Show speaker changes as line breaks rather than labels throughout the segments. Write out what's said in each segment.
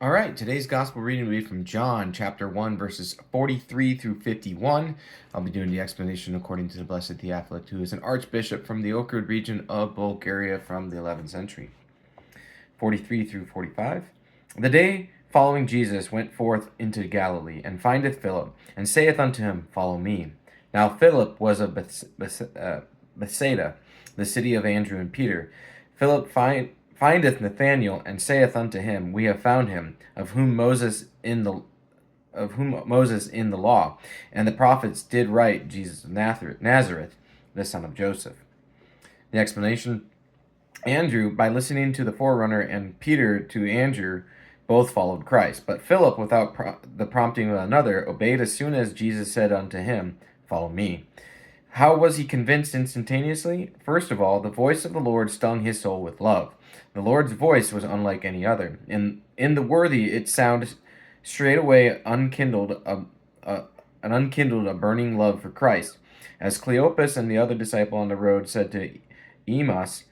All right, today's gospel reading will be from John chapter 1, verses 43 through 51. I'll be doing the explanation according to the Blessed Theophylact, who is an archbishop from the Okrud region of Bulgaria from the 11th century. 43 through 45. The day following Jesus went forth into Galilee, and findeth Philip, and saith unto him, Follow me. Now Philip was of Bethsaida, the city of Andrew and Peter. Philip findeth Nathanael, and saith unto him, We have found him, of whom Moses in the law and the prophets did write, Jesus of Nazareth, the son of Joseph. The explanation: Andrew, by listening to the forerunner, and Peter to Andrew, both followed Christ. But Philip, without the prompting of another, obeyed as soon as Jesus said unto him, Follow me. How was he convinced instantaneously? First of all, the voice of the Lord stung his soul with love. The Lord's voice was unlike any other. In the worthy, it sounded straightway unkindled a burning love for Christ. As Cleopas and the other disciple on the road said to Emmaus,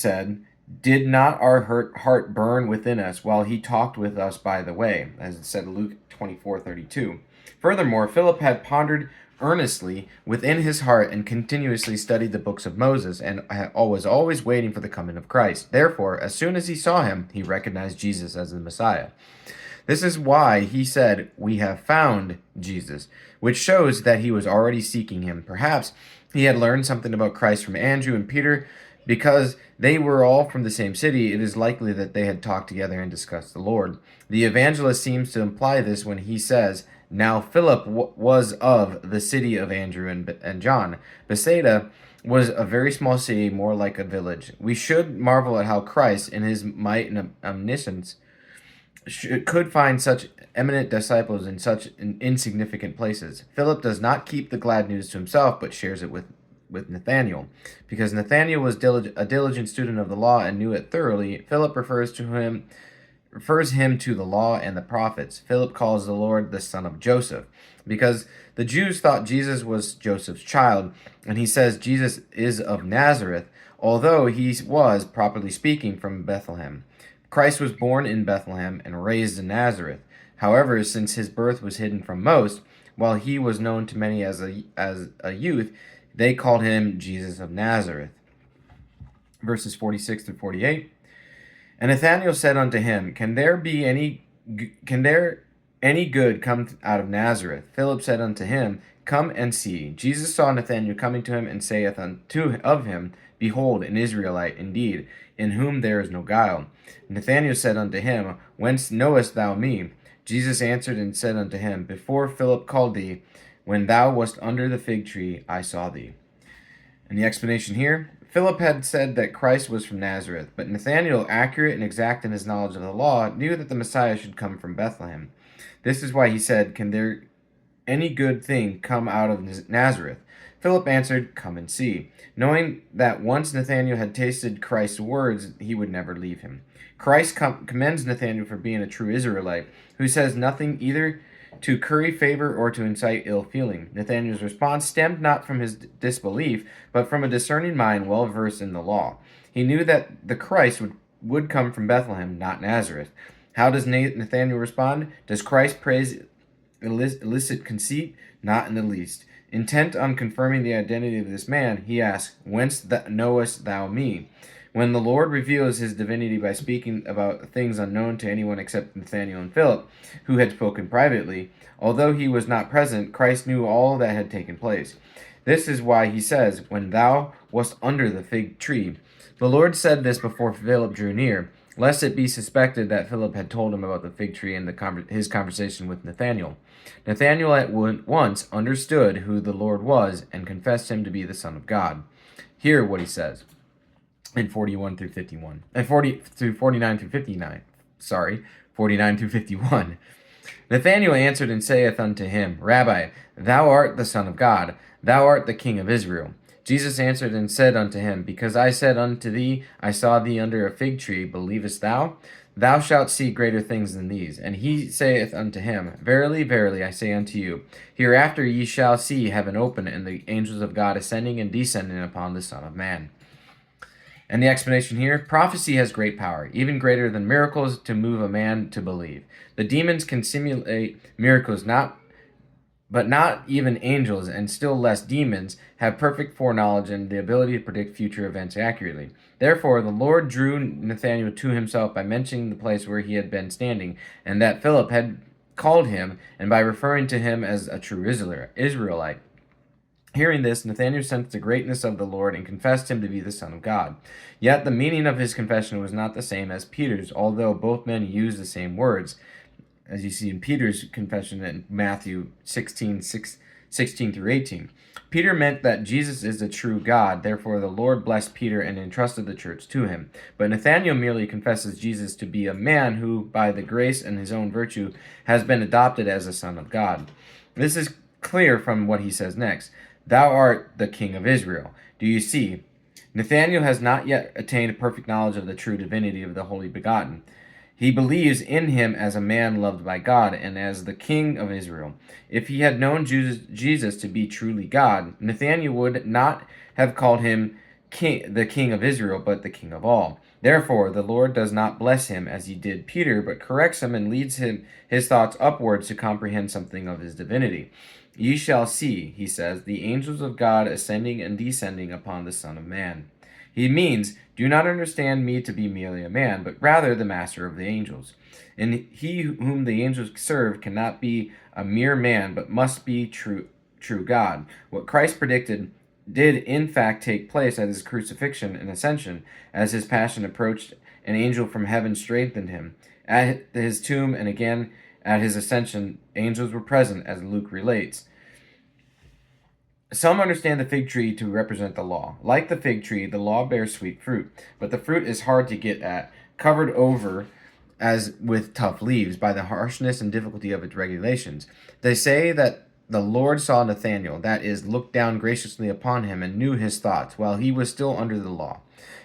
Did not our heart burn within us while he talked with us by the way? As it said in Luke 24:32. Furthermore, Philip had pondered earnestly within his heart and continuously studied the books of Moses, and was always waiting for the coming of Christ. Therefore, as soon as he saw him, he recognized Jesus as the Messiah. This is why he said, We have found Jesus, which shows that he was already seeking him. Perhaps he had learned something about Christ from Andrew and Peter. Because they were all from the same city, it is likely that they had talked together and discussed the Lord. The evangelist seems to imply this when he says, Now Philip was of the city of Andrew and John. Bethsaida was a very small city, more like a village. We should marvel at how Christ, in his might and omniscience, could find such eminent disciples in such insignificant places. Philip does not keep the glad news to himself, but shares it with Nathanael. Because Nathanael was a diligent student of the law and knew it thoroughly, Philip refers him to the law and the prophets. Philip calls the Lord the son of Joseph, because the Jews thought Jesus was Joseph's child, and he says Jesus is of Nazareth, although he was, properly speaking, from Bethlehem. Christ was born in Bethlehem and raised in Nazareth. However, since his birth was hidden from most, while he was known to many as a youth, they called him Jesus of Nazareth. Verses 46 through 48. And Nathanael said unto him, Can there any good come out of Nazareth? Philip said unto him, Come and see. Jesus saw Nathanael coming to him, and saith of him, Behold, an Israelite indeed, in whom there is no guile. Nathanael said unto him, Whence knowest thou me? Jesus answered and said unto him, Before Philip called thee, when thou wast under the fig tree, I saw thee. And the explanation here: Philip had said that Christ was from Nazareth, but Nathanael, accurate and exact in his knowledge of the law, knew that the Messiah should come from Bethlehem. This is why he said, Can there any good thing come out of Nazareth? Philip answered, Come and see, knowing that once Nathanael had tasted Christ's words, he would never leave him. Christ commends Nathanael for being a true Israelite, who says nothing either to curry favor or to incite ill feeling. Nathanael's response stemmed not from his disbelief, but from a discerning mind well versed in the law. He knew that the Christ would come from Bethlehem, not Nazareth. How does Nathanael respond? Does Christ praise illicit conceit? Not in the least. Intent on confirming the identity of this man, he asks, Whence knowest thou me? When the Lord reveals his divinity by speaking about things unknown to anyone except Nathanael and Philip, who had spoken privately, although he was not present, Christ knew all that had taken place. This is why he says, When thou wast under the fig tree. The Lord said this before Philip drew near, lest it be suspected that Philip had told him about the fig tree in his conversation with Nathanael. Nathanael at once understood who the Lord was and confessed him to be the Son of God. Hear what he says in 41 through 51, and 49 through 59. 49 through 51. Nathanael answered and saith unto him, Rabbi, thou art the Son of God, thou art the King of Israel. Jesus answered and said unto him, Because I said unto thee, I saw thee under a fig tree, believest thou? Thou shalt see greater things than these. And he saith unto him, Verily, verily, I say unto you, hereafter ye shall see heaven open, and the angels of God ascending and descending upon the Son of Man. And the explanation here, prophecy has great power, even greater than miracles, to move a man to believe. The demons can simulate miracles, but not even angels, and still less demons, have perfect foreknowledge and the ability to predict future events accurately. Therefore, the Lord drew Nathanael to himself by mentioning the place where he had been standing, and that Philip had called him, and by referring to him as a true Israelite. Hearing this, Nathanael sensed the greatness of the Lord and confessed him to be the Son of God. Yet the meaning of his confession was not the same as Peter's, although both men used the same words, as you see in Peter's confession in Matthew 16 through 18. Peter meant that Jesus is the true God, therefore the Lord blessed Peter and entrusted the church to him. But Nathanael merely confesses Jesus to be a man who, by the grace and his own virtue, has been adopted as a son of God. This is clear from what he says next. Thou art the King of Israel. Do you see? Nathanael has not yet attained perfect knowledge of the true divinity of the Holy Begotten. He believes in him as a man loved by God and as the King of Israel. If he had known Jesus to be truly God, Nathanael would not have called him the King of Israel, but the King of all. Therefore, the Lord does not bless him as he did Peter, but corrects him and leads his thoughts upwards to comprehend something of his divinity. Ye shall see, he says, the angels of God ascending and descending upon the Son of Man. He means, do not understand me to be merely a man, but rather the master of the angels. And he whom the angels serve cannot be a mere man, but must be true God. What Christ predicted did in fact take place at his crucifixion and ascension. As his passion approached, an angel from heaven strengthened him. At his tomb and again at his ascension, angels were present, as Luke relates. Some understand the fig tree to represent the law. Like the fig tree, the law bears sweet fruit, but the fruit is hard to get at, covered over as with tough leaves by the harshness and difficulty of its regulations. They say that the Lord saw Nathanael, that is, looked down graciously upon him and knew his thoughts, while he was still under the law.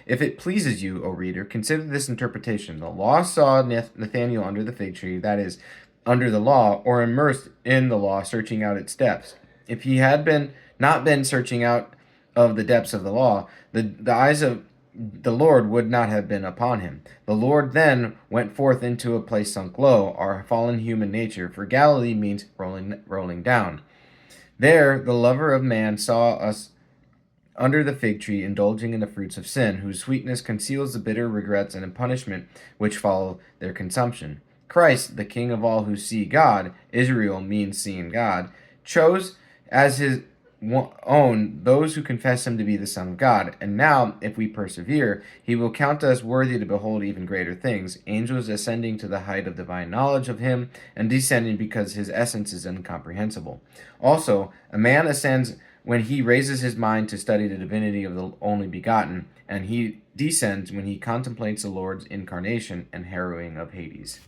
If it pleases you, O reader, consider this interpretation. The law saw Nathanael under the fig tree, that is, under the law, or immersed in the law, searching out its depths. If he had not been searching out of the depths of the law, the eyes of the Lord would not have been upon him. The Lord then went forth into a place sunk low, our fallen human nature, for Galilee means rolling down. There the lover of man saw us under the fig tree, indulging in the fruits of sin, whose sweetness conceals the bitter regrets and punishment which follow their consumption. Christ, the King of all who see God, Israel means seeing God, chose as his own those who confess him to be the Son of God. And now, if we persevere, he will count us worthy to behold even greater things, angels ascending to the height of divine knowledge of him, and descending because his essence is incomprehensible. Also, a man ascends when he raises his mind to study the divinity of the only begotten, and he descends when he contemplates the Lord's incarnation and harrowing of Hades.